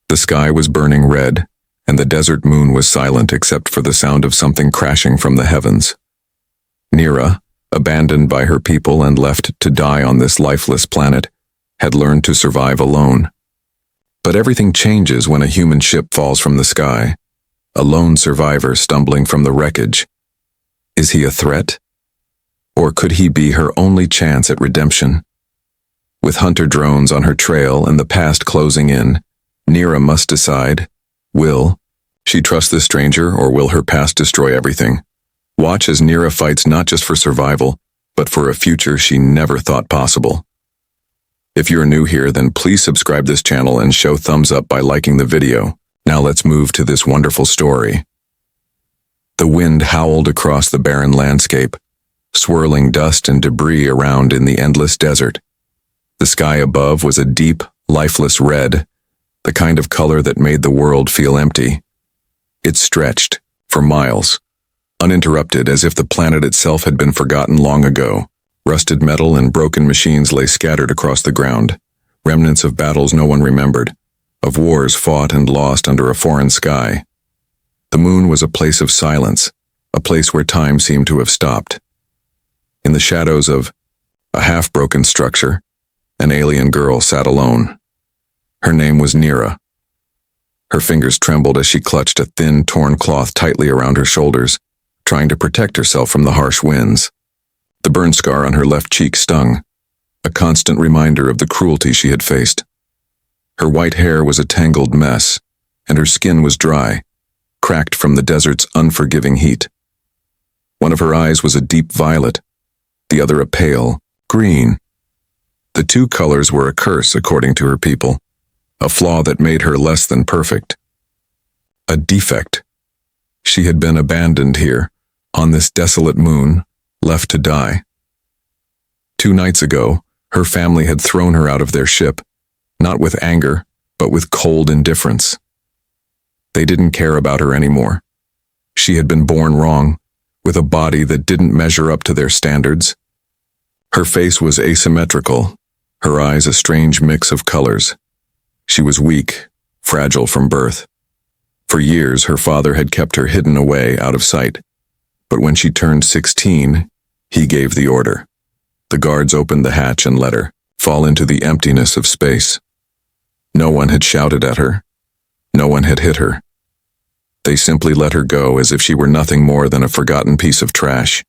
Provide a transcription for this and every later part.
The sky was burning red, and the desert moon was silent except for the sound of something crashing from the heavens. Nira, abandoned by her people and left to die on this lifeless planet, had learned to survive alone. But everything changes when a human ship falls from the sky, a lone survivor stumbling from the wreckage. Is he a threat? Or could he be her only chance at redemption? With hunter drones on her trail and the past closing in, Nira must decide, will she trust this stranger or will her past destroy everything? Watch as Nira fights not just for survival, but for a future she never thought possible. If you're new here, then please subscribe this channel and show thumbs up by liking the video. Now let's move to this wonderful story. The wind howled across the barren landscape, swirling dust and debris around in the endless desert. The sky above was a deep, lifeless red, the kind of color that made the world feel empty. It stretched, for miles, uninterrupted as if the planet itself had been forgotten long ago. Rusted metal and broken machines lay scattered across the ground, remnants of battles no one remembered, of wars fought and lost under a foreign sky. The moon was a place of silence, a place where time seemed to have stopped. In the shadows of a half-broken structure, an alien girl sat alone. Her name was Nira. Her fingers trembled as she clutched a thin, torn cloth tightly around her shoulders, trying to protect herself from the harsh winds. The burn scar on her left cheek stung, a constant reminder of the cruelty she had faced. Her white hair was a tangled mess, and her skin was dry, cracked from the desert's unforgiving heat. One of her eyes was a deep violet, the other a pale green. The two colors were a curse, according to her people, a flaw that made her less than perfect. A defect. She had been abandoned here, on this desolate moon, left to die. 2 nights ago, her family had thrown her out of their ship, not with anger, but with cold indifference. They didn't care about her anymore. She had been born wrong, with a body that didn't measure up to their standards. Her face was asymmetrical, her eyes a strange mix of colors. She was weak, fragile from birth. For years, her father had kept her hidden away out of sight. But when she turned 16, he gave the order. The guards opened the hatch and let her fall into the emptiness of space. No one had shouted at her. No one had hit her. They simply let her go as if she were nothing more than a forgotten piece of trash.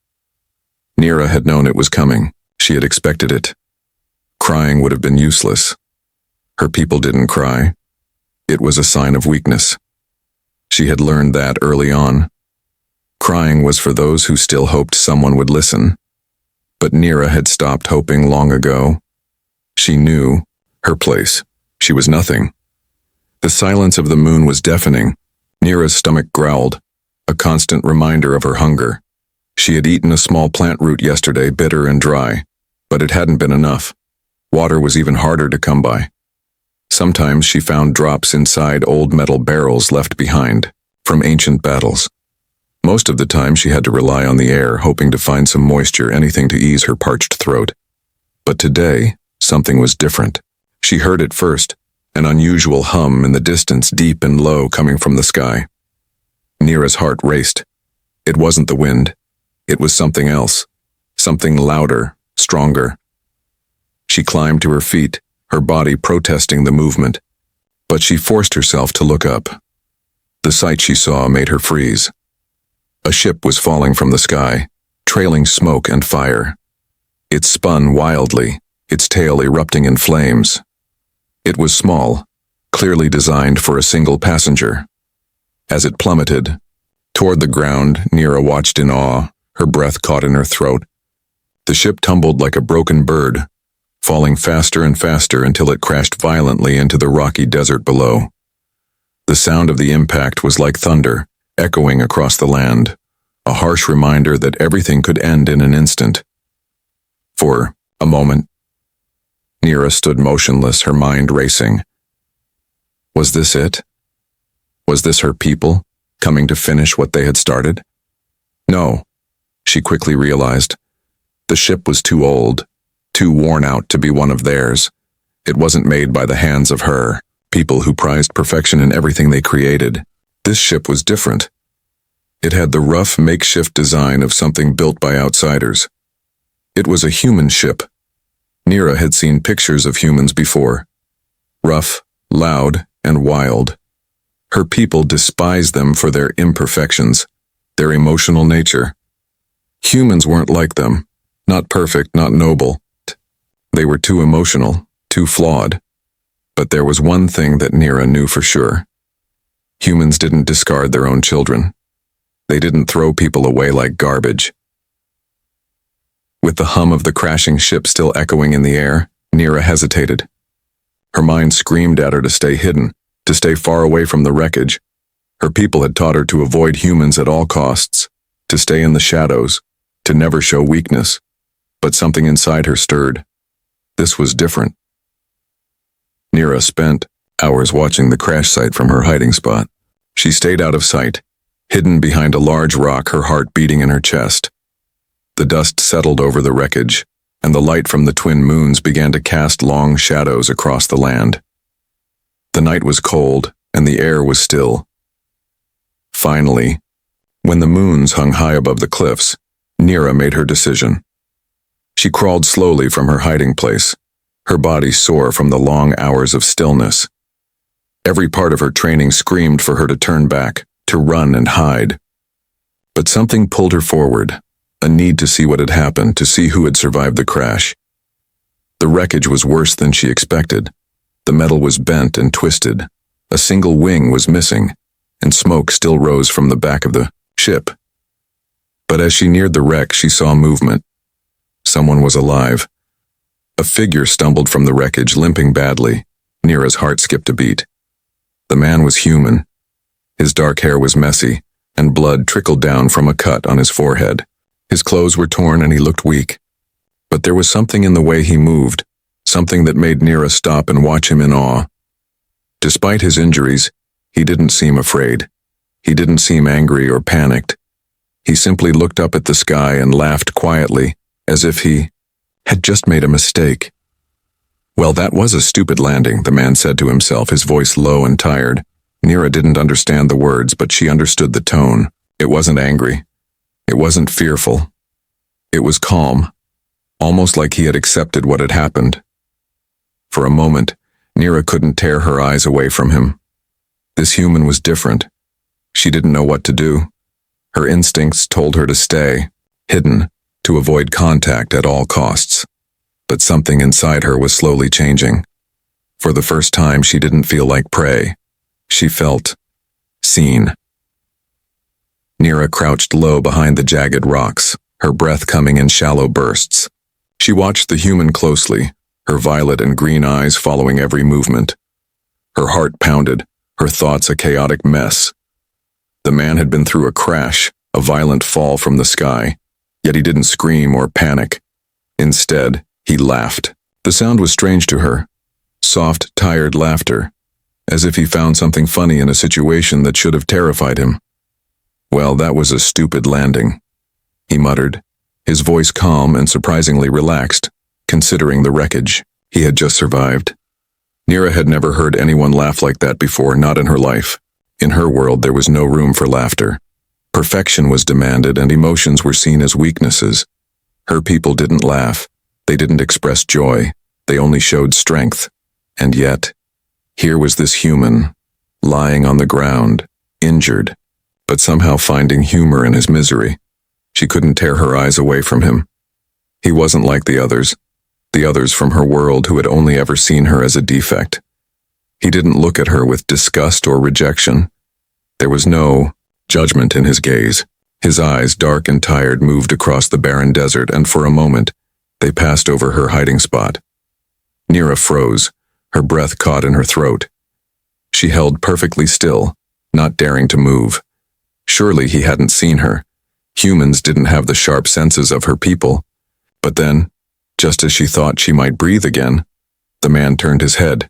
Nira had known it was coming. She had expected it. Crying would have been useless. Her people didn't cry. It was a sign of weakness. She had learned that early on. Crying was for those who still hoped someone would listen. But Nira had stopped hoping long ago. She knew her place. She was nothing. The silence of the moon was deafening. Nira's stomach growled, a constant reminder of her hunger. She had eaten a small plant root yesterday, bitter and dry, but it hadn't been enough. Water was even harder to come by. Sometimes she found drops inside old metal barrels left behind from ancient battles. Most of the time she had to rely on the air, hoping to find some moisture, anything to ease her parched throat. But today, something was different. She heard it first, an unusual hum in the distance, deep and low, coming from the sky. Nira's heart raced. It wasn't the wind. It was something else, something louder, stronger. She climbed to her feet, her body protesting the movement, but she forced herself to look up. The sight she saw made her freeze. A ship was falling from the sky, trailing smoke and fire. It spun wildly, its tail erupting in flames. It was small, clearly designed for a single passenger. As it plummeted toward the ground, Nira watched in awe, her breath caught in her throat. The ship tumbled like a broken bird, falling faster and faster until it crashed violently into the rocky desert below. The sound of the impact was like thunder, echoing across the land, a harsh reminder that everything could end in an instant. For a moment, Nira stood motionless, her mind racing. Was this it? Was this her people, coming to finish what they had started? No, she quickly realized. The ship was too old, too worn out to be one of theirs. It wasn't made by the hands of her, people who prized perfection in everything they created. This ship was different. It had the rough, makeshift design of something built by outsiders. It was a human ship. Nira had seen pictures of humans before. Rough, loud, and wild. Her people despised them for their imperfections, their emotional nature. Humans weren't like them. Not perfect, not noble. They were too emotional, too flawed. But there was one thing that Nira knew for sure. Humans didn't discard their own children. They didn't throw people away like garbage. With the hum of the crashing ship still echoing in the air, Nira hesitated. Her mind screamed at her to stay hidden, to stay far away from the wreckage. Her people had taught her to avoid humans at all costs, to stay in the shadows, to never show weakness. But something inside her stirred. This was different. Nira spent hours watching the crash site from her hiding spot. She stayed out of sight, hidden behind a large rock, her heart beating in her chest. The dust settled over the wreckage, and the light from the twin moons began to cast long shadows across the land. The night was cold, and the air was still. Finally, when the moons hung high above the cliffs, Nira made her decision. She crawled slowly from her hiding place, her body sore from the long hours of stillness. Every part of her training screamed for her to turn back, to run and hide. But something pulled her forward, a need to see what had happened, to see who had survived the crash. The wreckage was worse than she expected. The metal was bent and twisted. A single wing was missing, and smoke still rose from the back of the ship. But as she neared the wreck, she saw movement. Someone was alive. A figure stumbled from the wreckage, limping badly. Nira's heart skipped a beat. The man was human. His dark hair was messy, and blood trickled down from a cut on his forehead. His clothes were torn and he looked weak. But there was something in the way he moved, something that made Nira stop and watch him in awe. Despite his injuries, he didn't seem afraid. He didn't seem angry or panicked. He simply looked up at the sky and laughed quietly, as if he had just made a mistake. Well, that was a stupid landing, the man said to himself, his voice low and tired. Nira didn't understand the words, but she understood the tone. It wasn't angry. It wasn't fearful. It was calm, almost like he had accepted what had happened. For a moment, Nira couldn't tear her eyes away from him. This human was different. She didn't know what to do. Her instincts told her to stay, hidden, to avoid contact at all costs. But something inside her was slowly changing. For the first time, she didn't feel like prey. She felt seen. Nira crouched low behind the jagged rocks, her breath coming in shallow bursts. She watched the human closely, her violet and green eyes following every movement. Her heart pounded, her thoughts a chaotic mess. The man had been through a crash, a violent fall from the sky, yet he didn't scream or panic. Instead, he laughed. The sound was strange to her. Soft, tired laughter, as if he found something funny in a situation that should have terrified him. Well, that was a stupid landing, he muttered, his voice calm and surprisingly relaxed, considering the wreckage he had just survived. Nira had never heard anyone laugh like that before, not in her life. In her world, there was no room for laughter. Perfection was demanded and emotions were seen as weaknesses. Her people didn't laugh. They didn't express joy. They only showed strength. And yet, here was this human, lying on the ground, injured, but somehow finding humor in his misery. She couldn't tear her eyes away from him. He wasn't like the others from her world who had only ever seen her as a defect. He didn't look at her with disgust or rejection. There was no judgment in his gaze. His eyes, dark and tired, moved across the barren desert, and for a moment, they passed over her hiding spot. Nira froze, her breath caught in her throat. She held perfectly still, not daring to move. Surely he hadn't seen her. Humans didn't have the sharp senses of her people. But then, just as she thought she might breathe again, the man turned his head.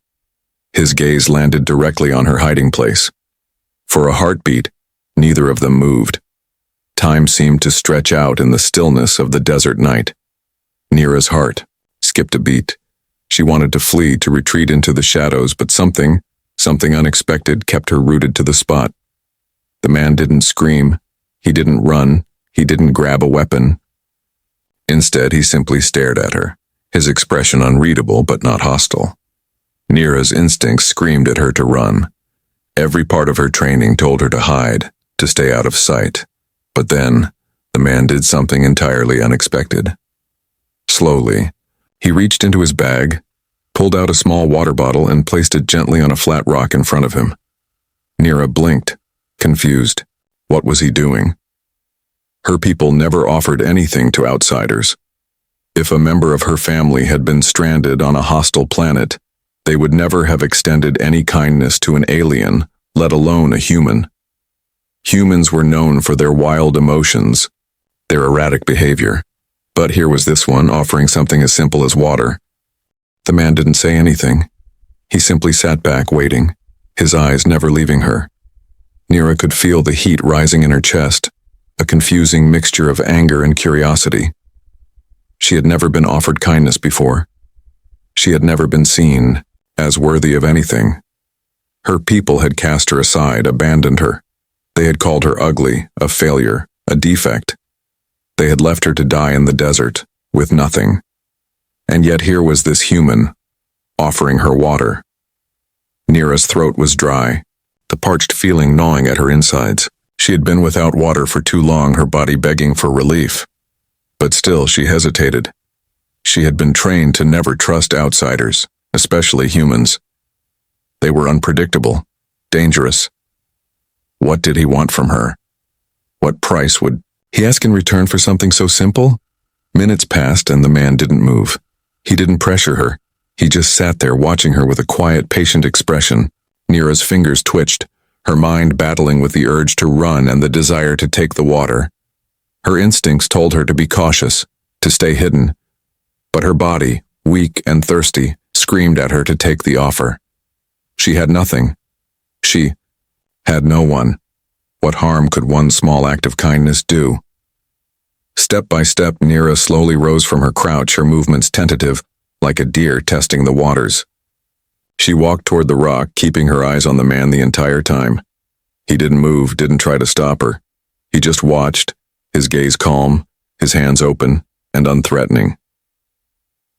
His gaze landed directly on her hiding place. For a heartbeat, neither of them moved. Time seemed to stretch out in the stillness of the desert night. Nira's heart skipped a beat. She wanted to flee, to retreat into the shadows, but something Something unexpected kept her rooted to the spot. The man didn't scream. He didn't run. He didn't grab a weapon. Instead, he simply stared at her, his expression unreadable but not hostile. Nira's instincts screamed at her to run. Every part of her training told her to hide, to stay out of sight. But then, the man did something entirely unexpected. Slowly, he reached into his bag, pulled out a small water bottle and placed it gently on a flat rock in front of him. Nira blinked, confused. What was he doing? Her people never offered anything to outsiders. If a member of her family had been stranded on a hostile planet, they would never have extended any kindness to an alien, let alone a human. Humans were known for their wild emotions, their erratic behavior. But here was this one offering something as simple as water. The man didn't say anything. He simply sat back waiting, his eyes never leaving her. Nira could feel the heat rising in her chest, a confusing mixture of anger and curiosity. She had never been offered kindness before. She had never been seen as worthy of anything. Her people had cast her aside, abandoned her. They had called her ugly, a failure, a defect. They had left her to die in the desert, with nothing. And yet here was this human, offering her water. Nira's throat was dry, the parched feeling gnawing at her insides. She had been without water for too long, her body begging for relief. But still she hesitated. She had been trained to never trust outsiders, especially humans. They were unpredictable, dangerous. What did he want from her? What price would he ask in return for something so simple? Minutes passed and the man didn't move. He didn't pressure her. He just sat there watching her with a quiet, patient expression. Nira's fingers twitched, her mind battling with the urge to run and the desire to take the water. Her instincts told her to be cautious, to stay hidden. But her body, weak and thirsty, screamed at her to take the offer. She had nothing. She had no one. What harm could one small act of kindness do? Step by step, Nira slowly rose from her crouch, her movements tentative, like a deer testing the waters. She walked toward the rock, keeping her eyes on the man the entire time. He didn't move, didn't try to stop her. He just watched, his gaze calm, his hands open and unthreatening.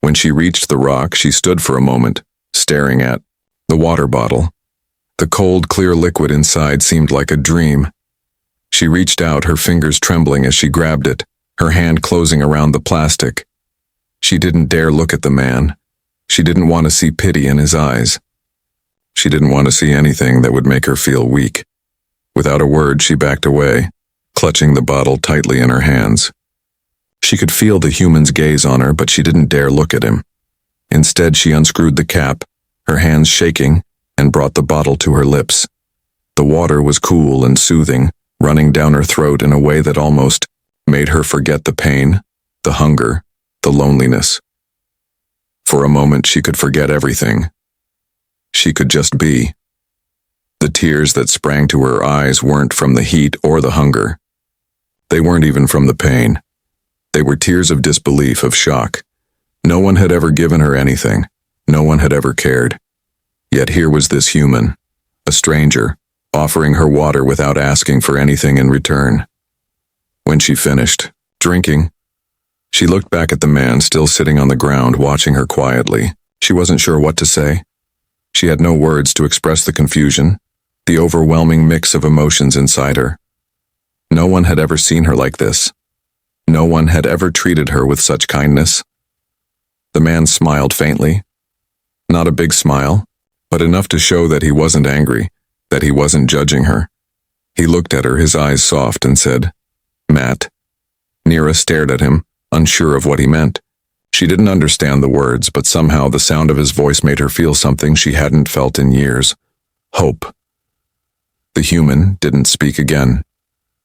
When she reached the rock, she stood for a moment, staring at the water bottle. The cold, clear liquid inside seemed like a dream. She reached out, her fingers trembling as she grabbed it, her hand closing around the plastic. She didn't dare look at the man. She didn't want to see pity in his eyes. She didn't want to see anything that would make her feel weak. Without a word, she backed away, clutching the bottle tightly in her hands. She could feel the human's gaze on her, but she didn't dare look at him. Instead, she unscrewed the cap, her hands shaking, and brought the bottle to her lips. The water was cool and soothing, running down her throat in a way that almost made her forget the pain, the hunger, the loneliness. For a moment, she could forget everything. She could just be. The tears that sprang to her eyes weren't from the heat or the hunger. They weren't even from the pain. They were tears of disbelief, of shock. No one had ever given her anything. No one had ever cared. Yet here was this human, a stranger, offering her water without asking for anything in return. When she finished drinking, she looked back at the man still sitting on the ground, watching her quietly. She wasn't sure what to say. She had no words to express the confusion, the overwhelming mix of emotions inside her. No one had ever seen her like this. No one had ever treated her with such kindness. The man smiled faintly. Not a big smile, but enough to show that he wasn't angry, that he wasn't judging her. He looked at her, his eyes soft, and said, "Matt." Nira stared at him, unsure of what he meant. She didn't understand the words, but somehow the sound of his voice made her feel something she hadn't felt in years. Hope. The human didn't speak again.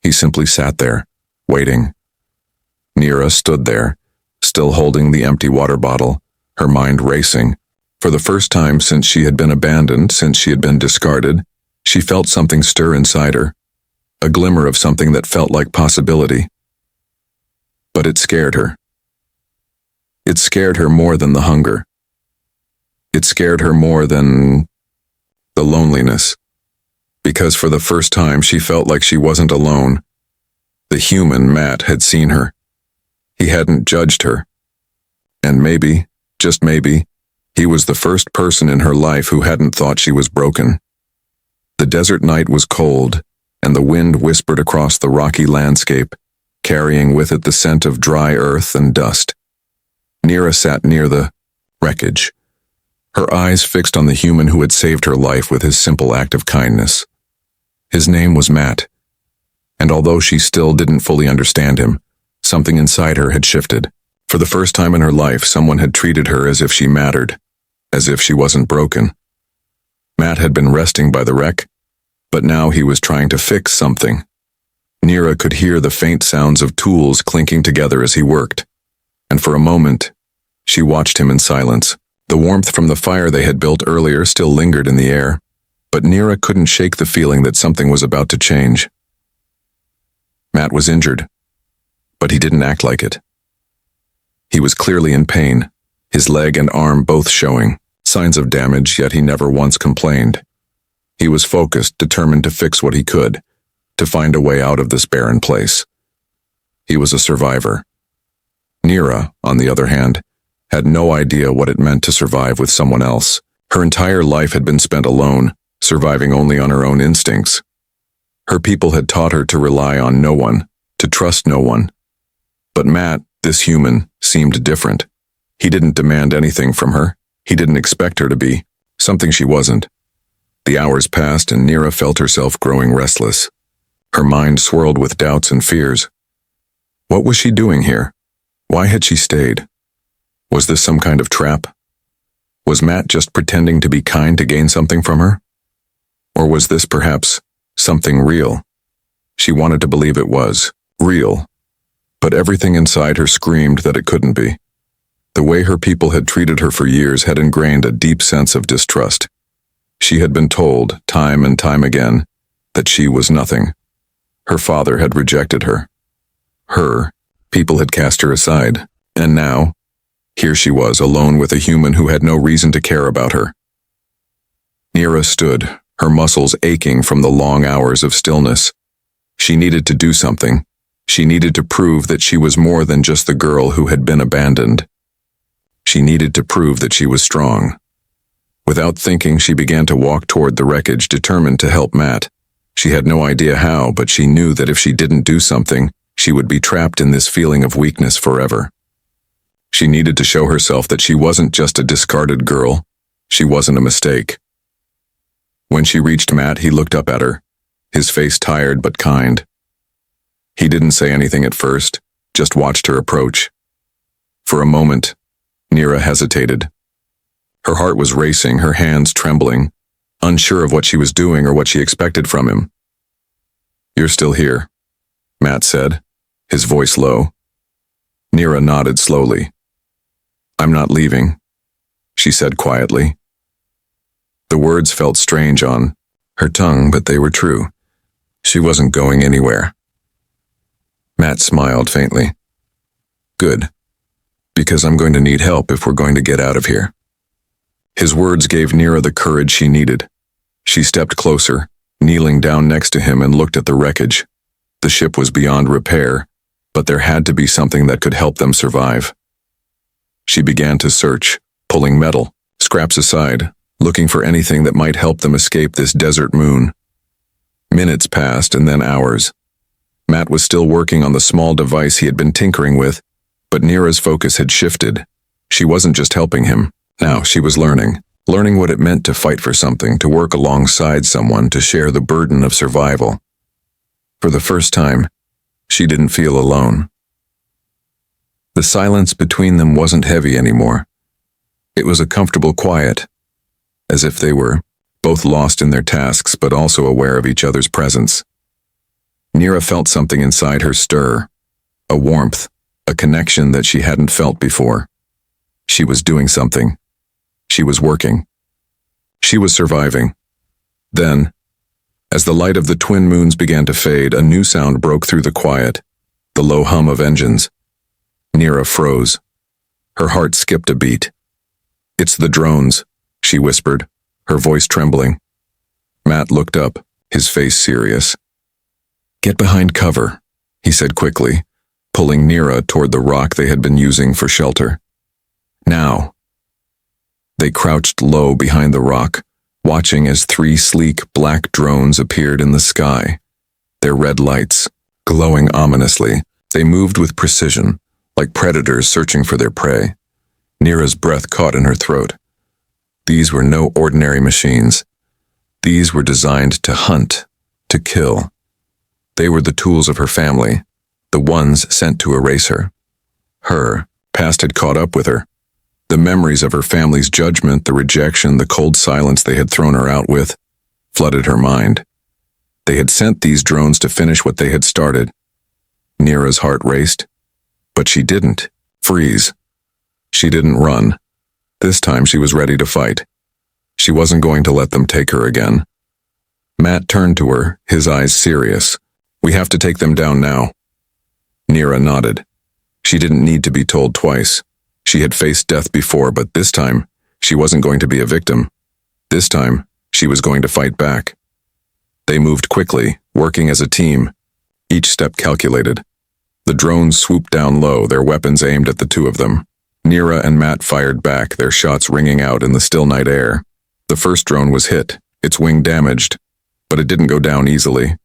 He simply sat there, waiting. Nira stood there, still holding the empty water bottle, her mind racing. For the first time since she had been abandoned, since she had been discarded, she felt something stir inside her, a glimmer of something that felt like possibility. But it scared her. It scared her more than the hunger. It scared her more than the loneliness. Because for the first time she felt like she wasn't alone. The human Matt had seen her. He hadn't judged her. And maybe, just maybe, he was the first person in her life who hadn't thought she was broken. The desert night was cold, and the wind whispered across the rocky landscape, carrying with it the scent of dry earth and dust. Neera sat near the wreckage, her eyes fixed on the human who had saved her life with his simple act of kindness. His name was Matt, and although she still didn't fully understand him, something inside her had shifted. For the first time in her life, someone had treated her as if she mattered, as if she wasn't broken. Matt had been resting by the wreck, but now he was trying to fix something. Neera could hear the faint sounds of tools clinking together as he worked, and for a moment, she watched him in silence. The warmth from the fire they had built earlier still lingered in the air, but Neera couldn't shake the feeling that something was about to change. Matt was injured, but he didn't act like it. He was clearly in pain, his leg and arm both showing signs of damage, yet he never once complained. He was focused, determined to fix what he could, to find a way out of this barren place. He was a survivor. Neera, on the other hand, had no idea what it meant to survive with someone else. Her entire life had been spent alone, surviving only on her own instincts. Her people had taught her to rely on no one, to trust no one. But Matt, this human, seemed different. He didn't demand anything from her. He didn't expect her to be something she wasn't. The hours passed and Neera felt herself growing restless. Her mind swirled with doubts and fears. What was she doing here? Why had she stayed? Was this some kind of trap? Was Matt just pretending to be kind to gain something from her? Or was this perhaps something real? She wanted to believe it was real, but everything inside her screamed that it couldn't be. The way her people had treated her for years had ingrained a deep sense of distrust. She had been told, time and time again, that she was nothing. Her father had rejected her. Her people had cast her aside, and now, here she was, alone with a human who had no reason to care about her. Neera stood, her muscles aching from the long hours of stillness. She needed to do something. She needed to prove that she was more than just the girl who had been abandoned. She needed to prove that she was strong. Without thinking, she began to walk toward the wreckage, determined to help Matt. She had no idea how, but she knew that if she didn't do something, she would be trapped in this feeling of weakness forever. She needed to show herself that she wasn't just a discarded girl. She wasn't a mistake. When she reached Matt, he looked up at her, his face tired but kind. He didn't say anything at first, just watched her approach. For a moment, Neera hesitated. Her heart was racing, her hands trembling, unsure of what she was doing or what she expected from him. "You're still here," Matt said, his voice low. Neera nodded slowly. "I'm not leaving," she said quietly. The words felt strange on her tongue, but they were true. She wasn't going anywhere. Matt smiled faintly. "Good, because I'm going to need help if we're going to get out of here." His words gave Neera the courage she needed. She stepped closer, kneeling down next to him, and looked at the wreckage. The ship was beyond repair, but there had to be something that could help them survive. She began to search, pulling metal, scraps aside, looking for anything that might help them escape this desert moon. Minutes passed and then hours. Matt was still working on the small device he had been tinkering with, but Neera's focus had shifted. She wasn't just helping him. Now she was learning what it meant to fight for something, to work alongside someone, to share the burden of survival. For the first time, she didn't feel alone. The silence between them wasn't heavy anymore. It was a comfortable quiet, as if they were both lost in their tasks but also aware of each other's presence. Neera felt something inside her stir, a warmth, a connection that she hadn't felt before. She was doing something. She was working. She was surviving. Then, as the light of the twin moons began to fade, a new sound broke through the quiet, the low hum of engines. Neera froze. Her heart skipped a beat. "It's the drones," she whispered, her voice trembling. Matt looked up, his face serious. "Get behind cover," he said quickly, pulling Nira toward the rock they had been using for shelter. "Now." They crouched low behind the rock, watching as 3 sleek black drones appeared in the sky. Their red lights, glowing ominously, they moved with precision, like predators searching for their prey. Nira's breath caught in her throat. These were no ordinary machines. These were designed to hunt, to kill. They were the tools of her family, the ones sent to erase her. Her past had caught up with her. The memories of her family's judgment, the rejection, the cold silence they had thrown her out with, flooded her mind. They had sent these drones to finish what they had started. Nira's heart raced, but she didn't freeze. She didn't run. This time she was ready to fight. She wasn't going to let them take her again. Matt turned to her, his eyes serious. "We have to take them down now." Nira nodded. She didn't need to be told twice. She had faced death before, but this time, she wasn't going to be a victim. This time, she was going to fight back. They moved quickly, working as a team, each step calculated. The drones swooped down low, their weapons aimed at the 2 of them. Nira and Matt fired back, their shots ringing out in the still night air. The first drone was hit, its wing damaged, but it didn't go down easily.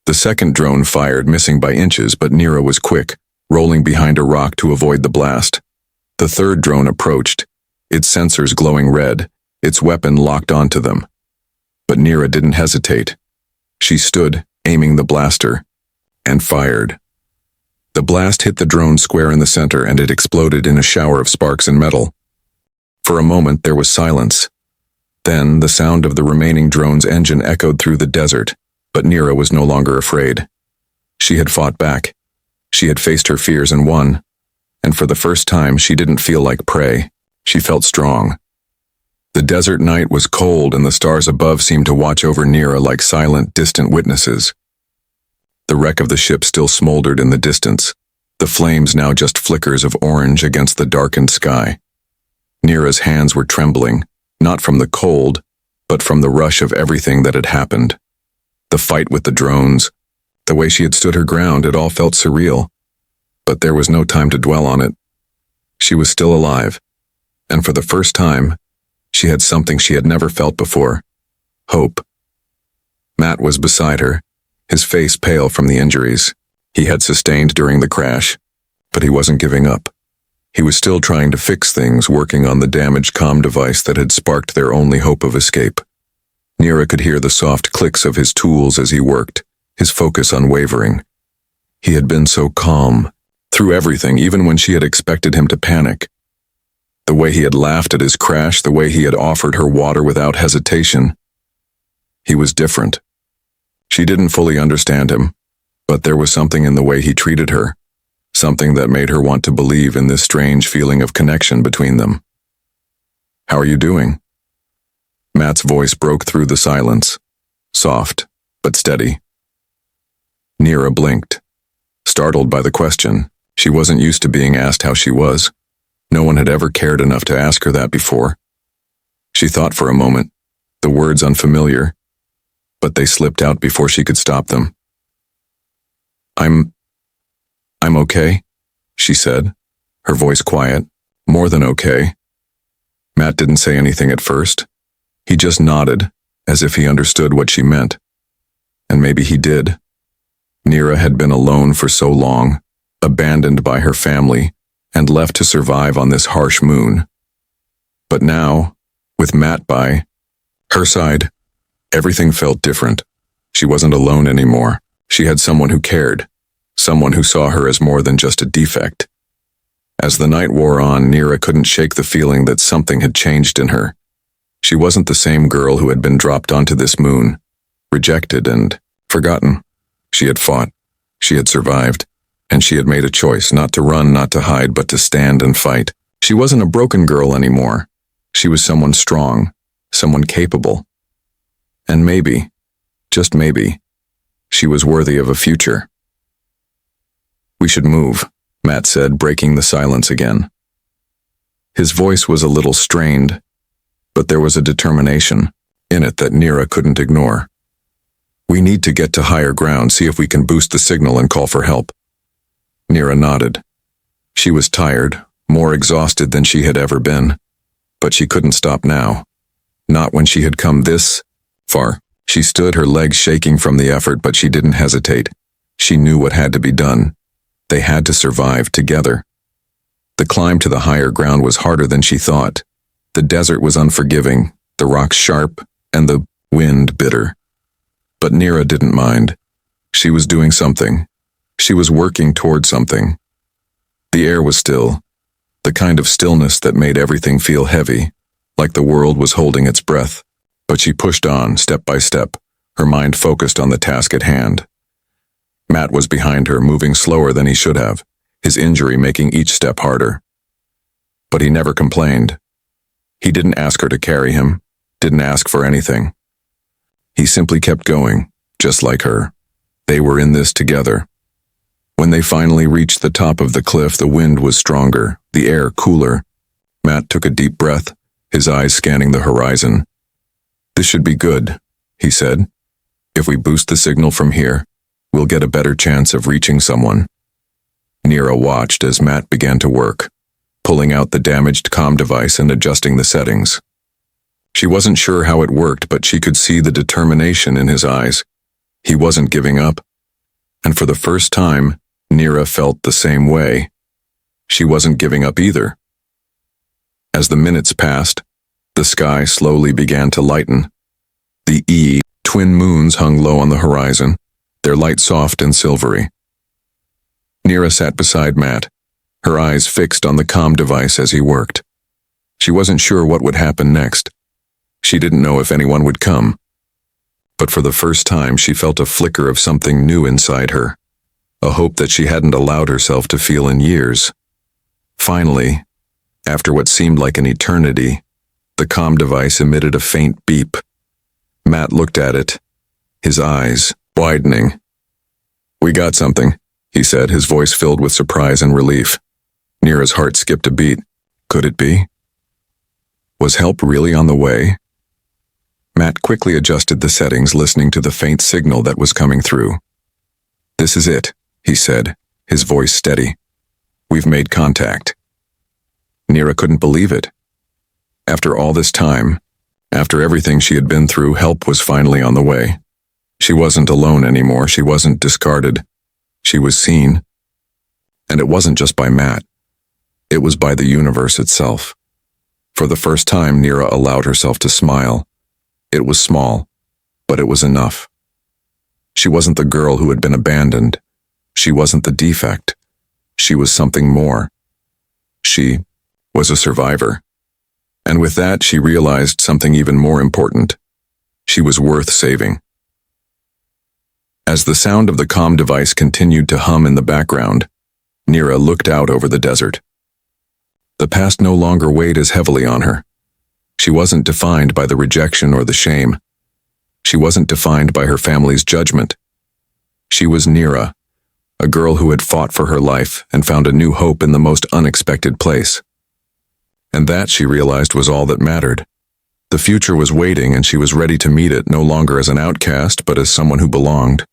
The second drone fired, missing by inches, but Nira was quick, rolling behind a rock to avoid the blast. The third drone approached, its sensors glowing red, its weapon locked onto them. But Nira didn't hesitate. She stood, aiming the blaster, and fired. The blast hit the drone square in the center, and it exploded in a shower of sparks and metal. For a moment there was silence. Then the sound of the remaining drone's engine echoed through the desert, but Nira was no longer afraid. She had fought back. She had faced her fears and won. And for the first time, she didn't feel like prey. She felt strong. The desert night was cold, and the stars above seemed to watch over Nira like silent, distant witnesses. The wreck of the ship still smoldered in the distance, the flames now just flickers of orange against the darkened sky. Nira's hands were trembling, not from the cold, but from the rush of everything that had happened. The fight with the drones, the way she had stood her ground, it all felt surreal. But there was no time to dwell on it. She was still alive, and for the first time, she had something she had never felt before: hope. Matt was beside her, his face pale from the injuries he had sustained during the crash, but he wasn't giving up. He was still trying to fix things, working on the damaged comm device that had sparked their only hope of escape. Nira could hear the soft clicks of his tools as he worked, his focus unwavering. He had been so calm, through everything, even when she had expected him to panic. The way he had laughed at his crash, the way he had offered her water without hesitation. He was different. She didn't fully understand him, but there was something in the way he treated her, something that made her want to believe in this strange feeling of connection between them. "How are you doing?" Matt's voice broke through the silence, soft but steady. Nira blinked, startled by the question. She wasn't used to being asked how she was. No one had ever cared enough to ask her that before. She thought for a moment, the words unfamiliar, but they slipped out before she could stop them. I'm okay," she said, her voice quiet, more than okay. Matt didn't say anything at first. He just nodded, as if he understood what she meant. And maybe he did. Nira had been alone for so long, abandoned by her family, and left to survive on this harsh moon. But now, with Matt by her side, everything felt different. She wasn't alone anymore. She had someone who cared, someone who saw her as more than just a defect. As the night wore on, Nira couldn't shake the feeling that something had changed in her. She wasn't the same girl who had been dropped onto this moon, rejected and forgotten. She had fought, she had survived, and she had made a choice, not to run, not to hide, but to stand and fight. She wasn't a broken girl anymore. She was someone strong, someone capable. And maybe, just maybe, she was worthy of a future. "We should move," Matt said, breaking the silence again. His voice was a little strained, but there was a determination. in it that Nira couldn't ignore. We need to get to higher ground, see if we can boost the signal and call for help. Nira nodded. She was tired, more exhausted than she had ever been. But she couldn't stop now. Not when she had come this far. She stood, her legs shaking from the effort, but she didn't hesitate. She knew what had to be done. They had to survive together. The climb to the higher ground was harder than she thought. The desert was unforgiving, the rocks sharp, and the wind bitter. But Nira didn't mind. She was doing something. She was working toward something. The air was still, the kind of stillness that made everything feel heavy, like the world was holding its breath. But she pushed on, step by step, her mind focused on the task at hand. Matt was behind her, moving slower than he should have, his injury making each step harder. But he never complained. He didn't ask her to carry him, didn't ask for anything. He simply kept going, just like her. They were in this together. When they finally reached the top of the cliff, the wind was stronger, the air cooler. Matt took a deep breath, his eyes scanning the horizon. "This should be good," he said. "If we boost the signal from here, we'll get a better chance of reaching someone." Nira watched as Matt began to work, pulling out the damaged comm device and adjusting the settings. She wasn't sure how it worked, but she could see the determination in his eyes. He wasn't giving up. And for the first time, Nira felt the same way. She wasn't giving up either. As the minutes passed, the sky slowly began to lighten. The twin moons hung low on the horizon, their light soft and silvery. Nira sat beside Matt, her eyes fixed on the comm device as he worked. She wasn't sure what would happen next. She didn't know if anyone would come. But for the first time, she felt a flicker of something new inside her, a hope that she hadn't allowed herself to feel in years. Finally, after what seemed like an eternity, the comm device emitted a faint beep. Matt looked at it, his eyes widening. "We got something," he said, his voice filled with surprise and relief. Nira's heart skipped a beat. Could it be? Was help really on the way? Matt quickly adjusted the settings, listening to the faint signal that was coming through. "This is it," he said, his voice steady. "We've made contact." Nira couldn't believe it. After all this time, after everything she had been through, help was finally on the way. She wasn't alone anymore. She wasn't discarded. She was seen. And it wasn't just by Matt. It was by the universe itself. For the first time, Nira allowed herself to smile. It was small, but it was enough. She wasn't the girl who had been abandoned. She wasn't the defect. She was something more. She was a survivor. And with that, she realized something even more important. She was worth saving. As the sound of the comm device continued to hum in the background, Nira looked out over the desert. The past no longer weighed as heavily on her. She wasn't defined by the rejection or the shame. She wasn't defined by her family's judgment. She was Nira, a girl who had fought for her life and found a new hope in the most unexpected place. And that, she realized, was all that mattered. The future was waiting, and she was ready to meet it, no longer as an outcast, but as someone who belonged.